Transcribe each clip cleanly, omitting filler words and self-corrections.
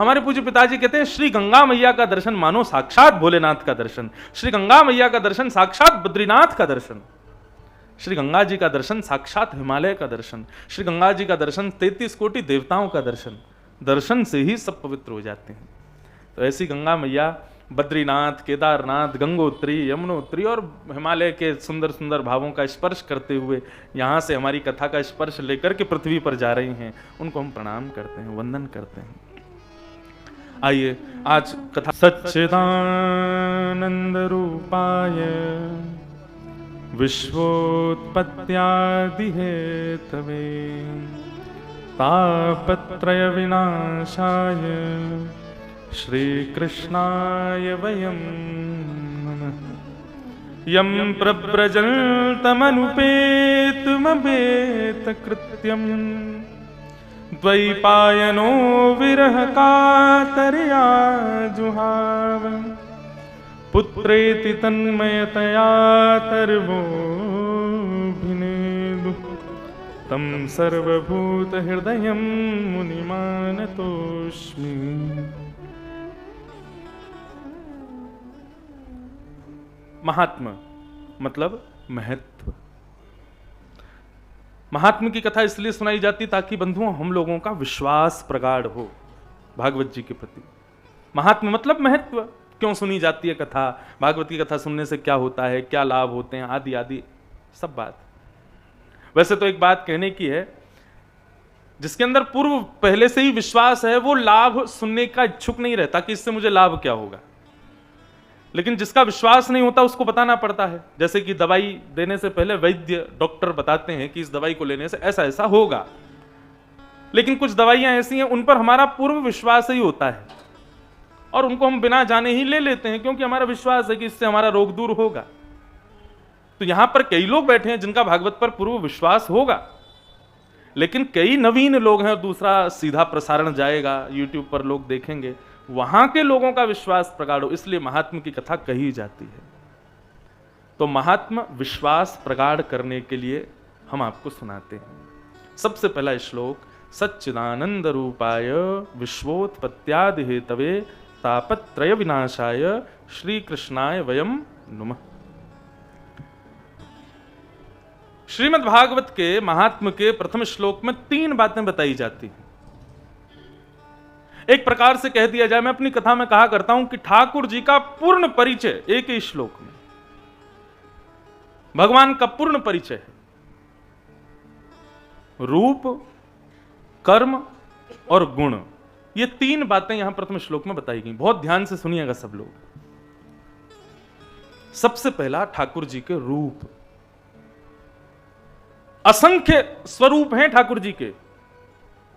हमारे पूज्य पिताजी कहते हैं श्री गंगा मैया का दर्शन मानो साक्षात भोलेनाथ का दर्शन, श्री गंगा मैया का दर्शन साक्षात बद्रीनाथ का दर्शन, श्री गंगा जी का दर्शन साक्षात हिमालय का दर्शन, श्री गंगा जी का दर्शन 33 कोटि देवताओं का दर्शन। दर्शन से ही सब पवित्र हो जाते हैं। तो ऐसी गंगा मैया बद्रीनाथ, केदारनाथ, गंगोत्री, यमुनोत्री और हिमालय के सुंदर सुंदर भावों का स्पर्श करते हुए यहाँ से हमारी कथा का स्पर्श लेकर के पृथ्वी पर जा रही हैं, उनको हम प्रणाम करते हैं, वंदन करते हैं। आइए आज कथा। सच्चिदानंद रूपाय विश्वोत्पत्त्यादि हेतवे तापत्रय विनाशाय श्रीकृष्णाय वयं नमः। यं प्रव्रजन्तमनुपेतमपेतकृत्यं द्वैपायनो विरह कातर्या जुहाव पुत्रेति तन्मयतया तर्वोऽभिनेदुः तं सर्वभूतहृदयं मुनिमानतोऽस्मि। महात्मा मतलब महत्व। महात्मा की कथा इसलिए सुनाई जाती ताकि बंधुओं हम लोगों का विश्वास प्रगाढ़ हो भागवत जी के प्रति। महात्मा मतलब महत्व। क्यों सुनी जाती है कथा, भागवत की कथा सुनने से क्या होता है, क्या लाभ होते हैं, आदि आदि सब बात। वैसे तो एक बात कहने की है, जिसके अंदर पूर्व पहले से ही विश्वास है वो लाभ सुनने का इच्छुक नहीं रहता कि इससे मुझे लाभ क्या होगा। लेकिन जिसका विश्वास नहीं होता उसको बताना पड़ता है। जैसे कि दवाई देने से पहले वैद्य डॉक्टर बताते हैं कि इस दवाई को लेने से ऐसा ऐसा होगा, लेकिन कुछ दवाइयां ऐसी हैं उन पर हमारा पूर्व विश्वास ही होता है और उनको हम बिना जाने ही ले लेते हैं क्योंकि हमारा विश्वास है कि इससे हमारा रोग दूर होगा। तो यहां पर कई लोग बैठे हैं जिनका भागवत पर पूर्व विश्वास होगा, लेकिन कई नवीन लोग हैं और दूसरा सीधा प्रसारण जाएगा, यूट्यूब पर लोग देखेंगे, वहां के लोगों का विश्वास प्रगाढ़ हो, इसलिए महात्मा की कथा कही जाती है। तो महात्मा विश्वास प्रगाढ़ करने के लिए हम आपको सुनाते हैं। सबसे पहला श्लोक, सच्चिदानंद रूपाय विश्वोत्पत्त्यादि हेतवे तापत्रय विनाशाय श्री कृष्णाय वयम नुमः। श्रीमद् भागवत के महात्मा के प्रथम श्लोक में 3 बातें बताई जाती हैं। एक प्रकार से कह दिया जाए, मैं अपनी कथा में कहा करता हूं कि ठाकुर जी का पूर्ण परिचय एक ही श्लोक में, भगवान का पूर्ण परिचय है। रूप, कर्म और गुण, ये 3 बातें यहां प्रथम श्लोक में बताई गई। बहुत ध्यान से सुनिएगा सब लोग। सबसे पहला ठाकुर जी के रूप। असंख्य स्वरूप हैं ठाकुर जी के।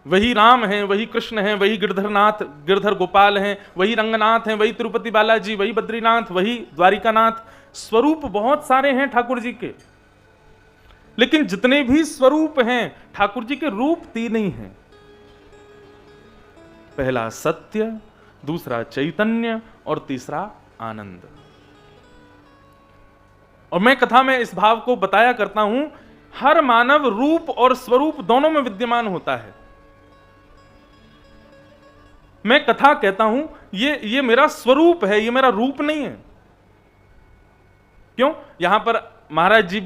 वही राम हैं, वही कृष्ण हैं, वही गिरधरनाथ गिरधर गोपाल हैं, वही रंगनाथ हैं, वही तिरुपति बालाजी, वही बद्रीनाथ, वही द्वारिकानाथ। स्वरूप बहुत सारे हैं ठाकुर जी के, लेकिन जितने भी स्वरूप हैं ठाकुर जी के रूप 3 ही हैं। पहला सत्य, दूसरा चैतन्य और तीसरा आनंद। और मैं कथा में इस भाव को बताया करता हूं, हर मानव रूप और स्वरूप दोनों में विद्यमान होता है। मैं कथा कहता हूं ये मेरा स्वरूप है, ये मेरा रूप नहीं है। क्यों? यहां पर महाराज जी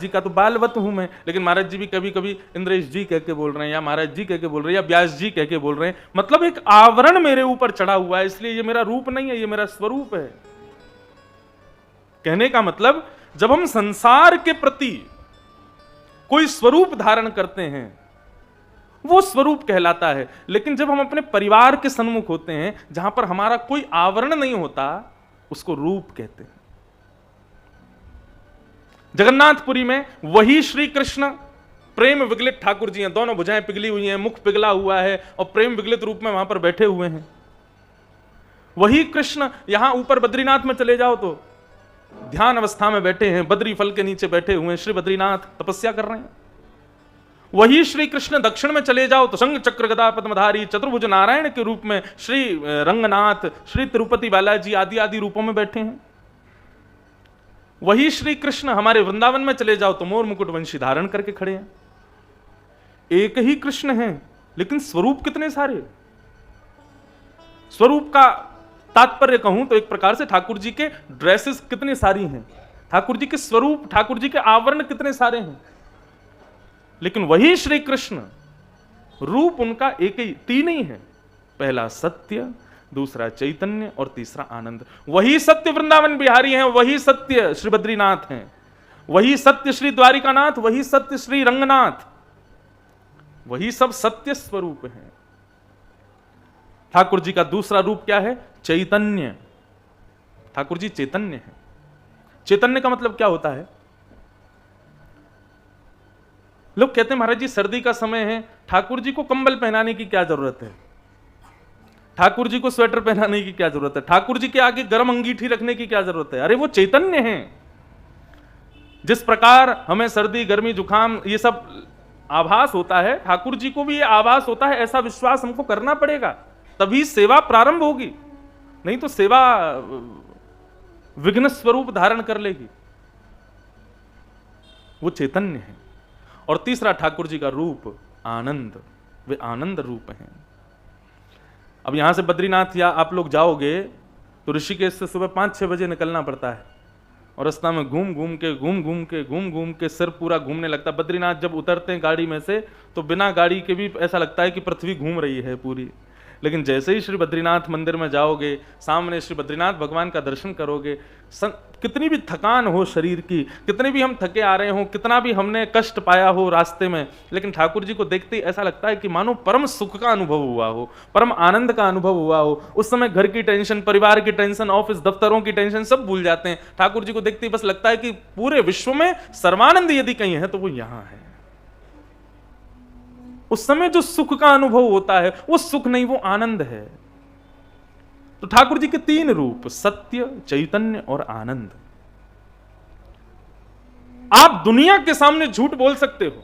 का तो बालवत हूं मैं, लेकिन महाराज जी भी कभी कभी इंद्रेश जी कह के बोल रहे हैं, या महाराज जी कह के बोल रहे हैं, या व्यास जी कह के बोल रहे हैं। मतलब एक आवरण मेरे ऊपर चढ़ा हुआ है, इसलिए ये मेरा रूप नहीं है, ये मेरा स्वरूप है। कहने का मतलब, जब हम संसार के प्रति कोई स्वरूप धारण करते हैं वो स्वरूप कहलाता है, लेकिन जब हम अपने परिवार के सन्मुख होते हैं जहां पर हमारा कोई आवरण नहीं होता, उसको रूप कहते हैं। जगन्नाथपुरी में वही श्री कृष्ण प्रेम विगलित ठाकुर जी हैं, दोनों भुजाएं पिघली हुई हैं, मुख पिघला हुआ है और प्रेम विगलित रूप में वहां पर बैठे हुए हैं। वही कृष्ण यहां ऊपर बद्रीनाथ में चले जाओ तो ध्यान अवस्था में बैठे हैं, बद्री फल के नीचे बैठे हुए हैं, श्री बद्रीनाथ तपस्या कर रहे हैं। वही श्री कृष्ण दक्षिण में चले जाओ तो शंख चक्र गदा पद्मधारी चतुर्भुज नारायण के रूप में श्री रंगनाथ, श्री तिरुपति बालाजी आदि आदि रूपों में बैठे हैं। वही श्री कृष्ण हमारे वृंदावन में चले जाओ तो मोर मुकुट वंशी धारण करके खड़े हैं। एक ही कृष्ण हैं, लेकिन स्वरूप कितने सारे। स्वरूप का तात्पर्य कहूं तो एक प्रकार से ठाकुर जी के ड्रेसेस कितनी सारी हैं, ठाकुर जी के स्वरूप, ठाकुर जी के आवरण कितने सारे हैं, लेकिन वही श्री कृष्ण रूप उनका एक ही, तीन ही है। पहला सत्य, दूसरा चैतन्य और तीसरा आनंद। वही सत्य वृंदावन बिहारी हैं, वही सत्य श्री बद्रीनाथ हैं, वही सत्य श्री द्वारिकानाथ, वही सत्य श्री रंगनाथ, वही सब सत्य स्वरूप हैं। ठाकुर जी का दूसरा रूप क्या है? चैतन्य। ठाकुर जी चैतन्य है। चैतन्य का मतलब क्या होता है? लोग कहते हैं महाराज जी सर्दी का समय है, ठाकुर जी को कंबल पहनाने की क्या जरूरत है, ठाकुर जी को स्वेटर पहनाने की क्या जरूरत है, ठाकुर जी के आगे गर्म अंगीठी रखने की क्या जरूरत है? अरे वो चैतन्य है। जिस प्रकार हमें सर्दी गर्मी जुकाम ये सब आभास होता है, ठाकुर जी को भी ये आभास होता है। ऐसा विश्वास हमको करना पड़ेगा, तभी सेवा प्रारंभ होगी, नहीं तो सेवा विघ्न स्वरूप धारण कर लेगी। वो चैतन्य है। और तीसरा ठाकुर जी का रूप आनंद, वे आनंद रूप हैं। अब यहां से बद्रीनाथ या आप लोग जाओगे तो ऋषिकेश से सुबह 5-6 बजे निकलना पड़ता है, और रास्ता में घूम घूम के सिर पूरा घूमने लगता है। बद्रीनाथ जब उतरते हैं गाड़ी में से तो बिना गाड़ी के भी ऐसा लगता है कि पृथ्वी घूम रही है पूरी। लेकिन जैसे ही श्री बद्रीनाथ मंदिर में जाओगे, सामने श्री बद्रीनाथ भगवान का दर्शन करोगे, कितनी भी थकान हो शरीर की, कितने भी हम थके आ रहे हो, कितना भी हमने कष्ट पाया हो रास्ते में, लेकिन ठाकुर जी को देखते ही ऐसा लगता है कि मानो परम सुख का अनुभव हुआ हो, परम आनंद का अनुभव हुआ हो। उस समय घर की टेंशन, परिवार की टेंशन, ऑफिस दफ्तरों की टेंशन सब भूल जाते हैं। ठाकुर जी को देखते ही बस लगता है कि पूरे विश्व में सर्वानंद यदि कहीं है तो वो यहां है। उस समय जो सुख का अनुभव होता है वो सुख नहीं, वो आनंद है। तो ठाकुर जी के तीन रूप, सत्य, चैतन्य और आनंद। आप दुनिया के सामने झूठ बोल सकते हो,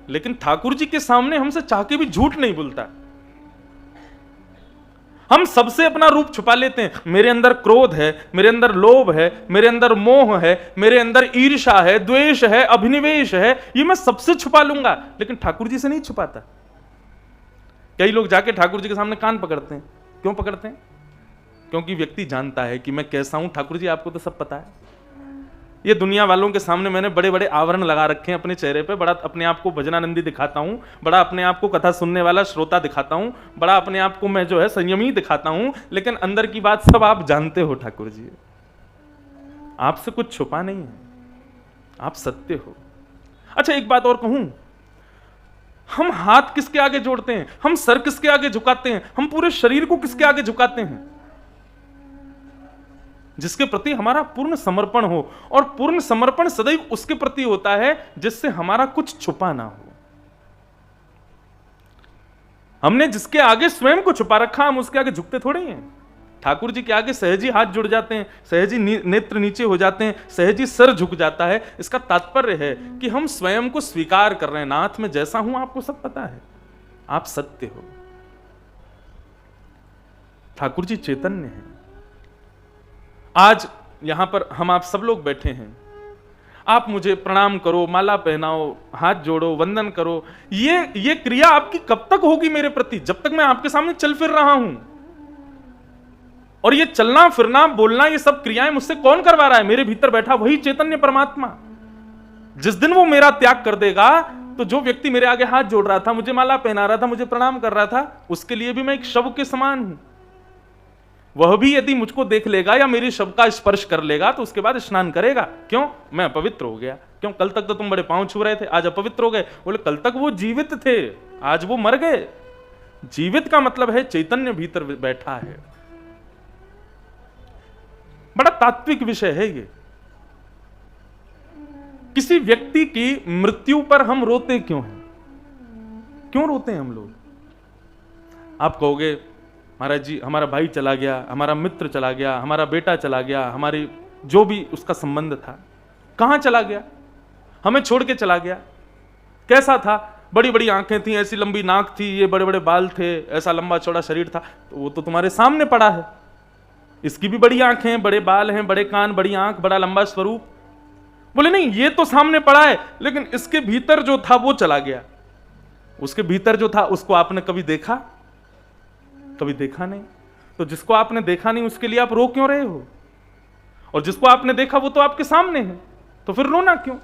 लेकिन ठाकुर जी के सामने हमसे चाह के भी झूठ नहीं बोलता। हम सबसे अपना रूप छुपा लेते हैं। मेरे अंदर क्रोध है, मेरे अंदर लोभ है, मेरे अंदर मोह है, मेरे अंदर ईर्ष्या है, द्वेष है, अभिनिवेश है, ये मैं सबसे छुपा लूंगा, लेकिन ठाकुर जी से नहीं छुपाता। कई लोग जाके ठाकुर जी के सामने कान पकड़ते हैं। क्यों पकड़ते हैं? क्योंकि व्यक्ति जानता है कि मैं कैसा हूं। ठाकुर जी आपको तो सब पता है। ये दुनिया वालों के सामने मैंने बड़े बड़े आवरण लगा रखे हैं अपने चेहरे पे, बड़ा अपने आप को भजनानंदी दिखाता हूं, बड़ा अपने आप को कथा सुनने वाला श्रोता दिखाता हूं, बड़ा अपने आप को मैं जो है संयमी दिखाता हूं, लेकिन अंदर की बात सब आप जानते हो। ठाकुर जी आपसे कुछ छुपा नहीं है, आप सत्य हो। अच्छा एक बात और कहूं, हम हाथ किसके आगे जोड़ते हैं, हम सर किसके आगे झुकाते हैं, हम पूरे शरीर को किसके आगे झुकाते हैं? जिसके प्रति हमारा पूर्ण समर्पण हो। और पूर्ण समर्पण सदैव उसके प्रति होता है जिससे हमारा कुछ छुपा ना हो। हमने जिसके आगे स्वयं को छुपा रखा, हम उसके आगे झुकते थोड़े हैं। ठाकुर जी के आगे सहज ही हाथ जुड़ जाते हैं, सहज ही नेत्र नीचे हो जाते हैं, सहज ही सर झुक जाता है। इसका तात्पर्य है कि हम स्वयं को स्वीकार कर रहे हैं, नाथ में जैसा हूं आपको सब पता है, आप सत्य हो। ठाकुर जी चैतन्य हैं। आज यहां पर हम आप सब लोग बैठे हैं, आप मुझे प्रणाम करो, माला पहनाओ, हाथ जोड़ो, वंदन करो, ये क्रिया आपकी कब तक होगी मेरे प्रति? जब तक मैं आपके सामने चल फिर रहा हूं। और ये चलना फिरना बोलना ये सब क्रियाएं मुझसे कौन करवा रहा है? मेरे भीतर बैठा वही चैतन्य परमात्मा। जिस दिन वो मेरा त्याग कर देगा तो जो व्यक्ति मेरे आगे हाथ जोड़ रहा था, मुझे माला पहना रहा था, मुझे प्रणाम कर रहा था, उसके लिए भी मैं एक शव के समान हूं। वह भी यदि मुझको देख लेगा या मेरी शव का स्पर्श कर लेगा तो उसके बाद स्नान करेगा। क्यों? मैं अपवित्र हो गया। क्यों? कल तक तो तुम बड़े पांव छू रहे थे, आज अपवित्र हो गए। बोले कल तक वो जीवित थे, आज वो मर गए। जीवित का मतलब है चैतन्य भीतर बैठा है। बड़ा तात्विक विषय है ये। किसी व्यक्ति की मृत्यु पर हम रोते क्यों हैं? क्यों रोते हैं हम लोग? आप कहोगे महाराज जी हमारा भाई चला गया, हमारा मित्र चला गया, हमारा बेटा चला गया, हमारी जो भी उसका संबंध था, कहां चला गया? हमें छोड़ के चला गया। कैसा था? बड़ी बड़ी आंखें थी, ऐसी लंबी नाक थी, ये बड़े बड़े बाल थे, ऐसा लंबा चौड़ा शरीर था। तो वो तो तुम्हारे सामने पड़ा है। इसकी भी बड़ी आंखें, बड़े बाल हैं, बड़े कान, बड़ी आंख, बड़ा लंबा स्वरूप। बोले नहीं, ये तो सामने पड़ा है, लेकिन इसके भीतर जो था वो चला गया। उसके भीतर जो था उसको आपने कभी देखा? कभी देखा नहीं। तो जिसको आपने देखा नहीं उसके लिए आप रो क्यों रहे हो? और जिसको आपने देखा वो तो आपके सामने है, तो फिर रोना क्यों?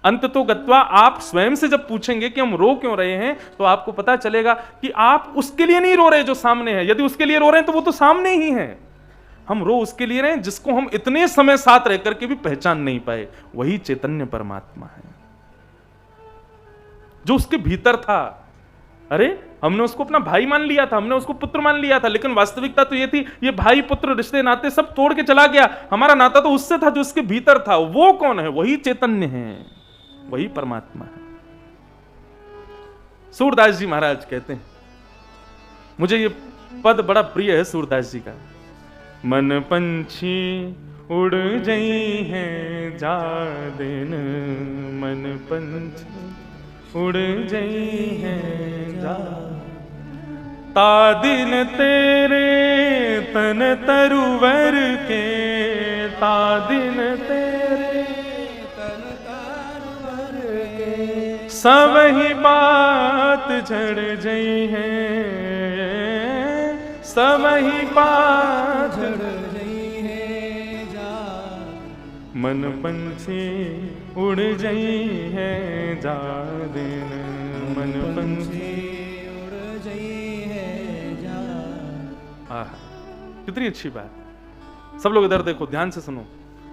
अंत तो गत्वा आप स्वयं से जब पूछेंगे कि हम रो क्यों रहे हैं, तो आपको पता चलेगा कि आप उसके लिए नहीं रो रहे जो सामने है। यदि उसके लिए रो रहे हैं तो वो तो सामने ही है। हम रो उसके लिए रहे हैं जिसको हम इतने समय साथ रह करके भी पहचान नहीं पाए, वही चैतन्य परमात्मा है जो उसके भीतर था। अरे हमने उसको अपना भाई मान लिया था, हमने उसको पुत्र मान लिया था, लेकिन वास्तविकता तो ये थी ये भाई पुत्र रिश्ते नाते सब तोड़ के चला गया। हमारा नाता तो उससे था जो उसके भीतर था। वो कौन है? वही चैतन्य है, वही परमात्मा है। सूरदास जी महाराज कहते हैं, मुझे ये पद बड़ा प्रिय है सूरदास जी का, मन पंछी उड़ जई है जा दिन, मन पंछी उड़ जई है जा, ता दिन तेरे तन तरुवर के, ता दिन तेरे तन तरुवर के, सब ही बात झड़ जई है, सब ही बात झड़ जई है जा, मन पंछी उड़ जई है जा दिन, मन पंछी उड़ जई है जा। आह, कितनी अच्छी बात। सब लोग इधर देखो, ध्यान से सुनो।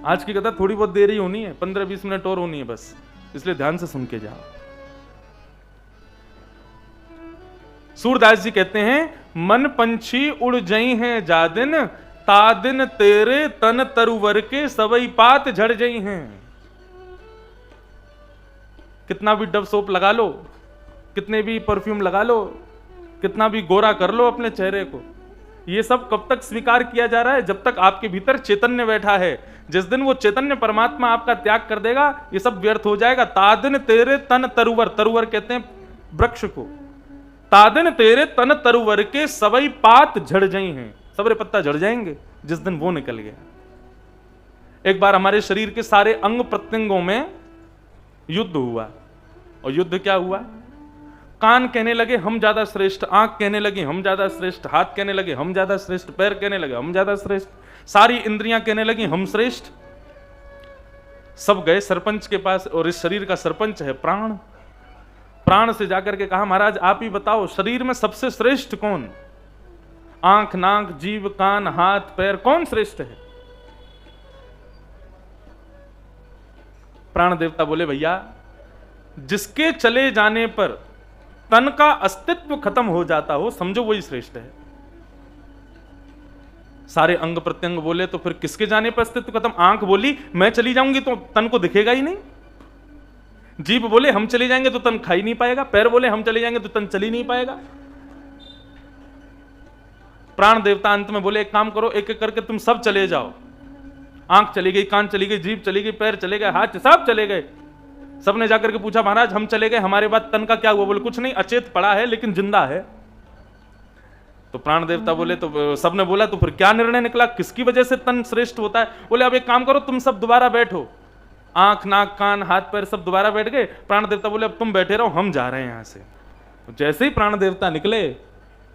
आज की कथा थोड़ी बहुत देरी होनी है, 15-20 मिनट और होनी है बस, इसलिए ध्यान से सुन के जाओ। सूरदास जी कहते हैं, मन पंछी उड़ जई हैं जा दिन, ता दिन तेरे तन तरुवर के, सबई पात झड़ जई हैं। कितना भी डव सोप लगा लो, कितने भी परफ्यूम लगा लो, कितना भी गोरा कर लो अपने चेहरे को, ये सब कब तक स्वीकार किया जा रहा है? जब तक आपके भीतर चैतन्य बैठा है। जिस दिन वो चैतन्य परमात्मा आपका त्याग कर देगा, ये सब व्यर्थ हो जाएगा। तादिन तेरे तन तरुवर, तरुवर कहते हैं वृक्ष को, तादिन तेरे तन तरुवर के, सबई पात झड़ जाई हैं, सबरे पत्ता झड़ जाएंगे जिस दिन वो निकल गया। एक बार हमारे शरीर के सारे अंग प्रत्यंगों में युद्ध हुआ, और युद्ध क्या हुआ? कान कहने लगे हम ज्यादा श्रेष्ठ, आंख कहने लगी हम ज्यादा श्रेष्ठ, हाथ कहने लगे हम ज्यादा श्रेष्ठ, पैर कहने लगे हम ज्यादा श्रेष्ठ, सारी इंद्रियां कहने लगी हम श्रेष्ठ। सब गए सरपंच के पास, और इस शरीर का सरपंच है प्राण। प्राण से जाकर के कहा, महाराज आप ही बताओ शरीर में सबसे श्रेष्ठ कौन? आंख, नाक, जीभ, कान, हाथ, पैर, कौन श्रेष्ठ है? प्राण देवता बोले, भैया जिसके चले जाने पर तन का अस्तित्व खत्म हो जाता हो, समझो वही श्रेष्ठ है। सारे अंग प्रत्यंग बोले, तो फिर किसके जाने पर अस्तित्व खत्म? आंख बोली मैं चली जाऊंगी तो तन को दिखेगा ही नहीं। जीभ बोले हम चले जाएंगे तो तन खा ही नहीं पाएगा। पैर बोले हम चले जाएंगे तो तन चल ही नहीं पाएगा। प्राण देवता अंत में बोले, एक काम करो, एक एक करके तुम सब चले जाओ। आंख चली गई, कान चली गई, जीभ चली गई, पैर चले गए, हाथ सब चले गए। सबने जाकर के पूछा, महाराज हम चले गए, हमारे बाद तन का क्या हुआ? बोले कुछ नहीं, अचेत पड़ा है लेकिन जिंदा है। तो प्राण देवता बोले, तो सबने बोला तो फिर क्या निर्णय निकला, किसकी वजह से तन श्रेष्ठ होता है? बोले अब एक काम करो, तुम सब दोबारा बैठो। आंख, नाक, कान, हाथ, पैर सब दोबारा बैठ गए। प्राण देवता बोले अब तुम बैठे रहो, हम जा रहे हैं यहां से। तो जैसे ही प्राण देवता निकले,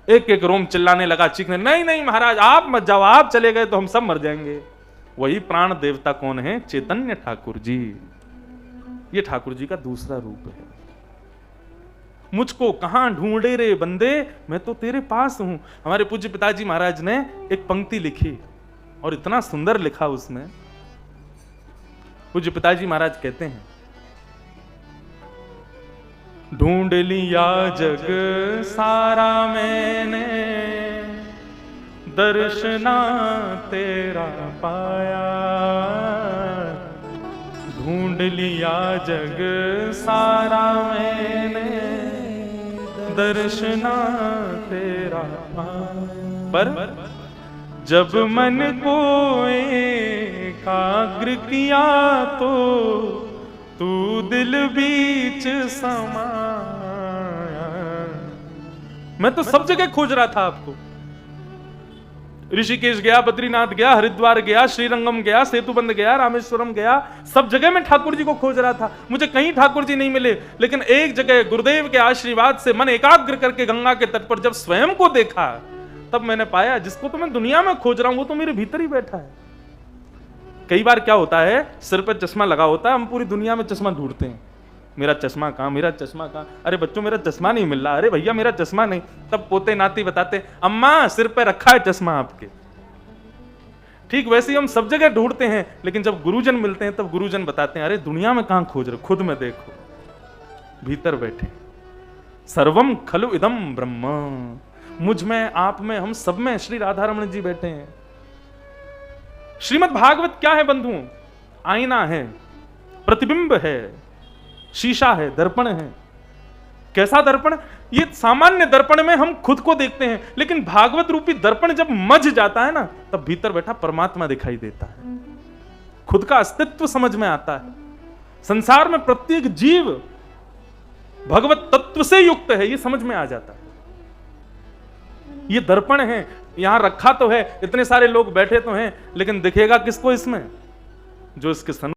एक एक रोम चिल्लाने लगा, चीखने, नहीं नहीं महाराज आप मत जाओ, आप चले गए तो हम सब मर जाएंगे। वही प्राण देवता कौन है? चैतन्य ठाकुर जी। ये ठाकुर जी का दूसरा रूप है। मुझको कहां ढूंढे रे बंदे, मैं तो तेरे पास हूं। हमारे पूज्य पिताजी महाराज ने एक पंक्ति लिखी, और इतना सुंदर लिखा उसमें। पूज्य पिताजी महाराज कहते हैं, ढूंढ लिया जग सारा मैंने, दर्शना तेरा पाया। ढूंढ लिया जग सारा मैंने, दर्शना तेरा पाया। पर जब मन को एकाग्र किया तो तू दिल बीच समाया। मैं तो सब जगह खोज रहा था आपको, ऋषिकेश गया, बद्रीनाथ गया, हरिद्वार गया, श्रीरंगम गया, सेतुबंद गया, रामेश्वरम गया, सब जगह मैं ठाकुर जी को खोज रहा था। मुझे कहीं ठाकुर जी नहीं मिले, लेकिन एक जगह गुरुदेव के आशीर्वाद से मन एकाग्र करके गंगा के तट पर जब स्वयं को देखा, तब मैंने पाया जिसको तो मैं दुनिया में खोज रहा हूं वो तो मेरे भीतर ही बैठा है। कई बार क्या होता है, सिर पर चश्मा लगा होता है, हम पूरी दुनिया में चश्मा ढूंढते हैं, मेरा चश्मा कहां, मेरा चश्मा कहां, अरे बच्चों मेरा चश्मा नहीं मिल रहा, अरे भैया मेरा चश्मा नहीं। तब पोते नाती बताते, अम्मा सिर पे रखा है चश्मा आपके। ठीक वैसे ही हम सब जगह ढूंढते हैं, लेकिन जब गुरुजन मिलते हैं तब गुरुजन बताते हैं, अरे दुनिया में कहां खोज रहे, खुद में देखो, भीतर बैठे। सर्वम खलु इदम ब्रह्म, मुझ में, आप में, हम सब में श्री राधा रमण जी बैठे हैं। श्रीमद् भागवत क्या है बंधुओं? आईना है, प्रतिबिंब है, शीशा है, दर्पण है। कैसा दर्पण? ये सामान्य दर्पण में हम खुद को देखते हैं, लेकिन भागवत रूपी दर्पण जब मज जाता है ना, तब भीतर बैठा परमात्मा दिखाई देता है, खुद का अस्तित्व समझ में आता है। संसार में प्रत्येक जीव भगवत तत्व से युक्त है, ये समझ में आ जाता है। ये दर्पण है, यहां रखा तो है, इतने सारे लोग बैठे तो हैं, लेकिन दिखेगा किसको इसमें? जो इसके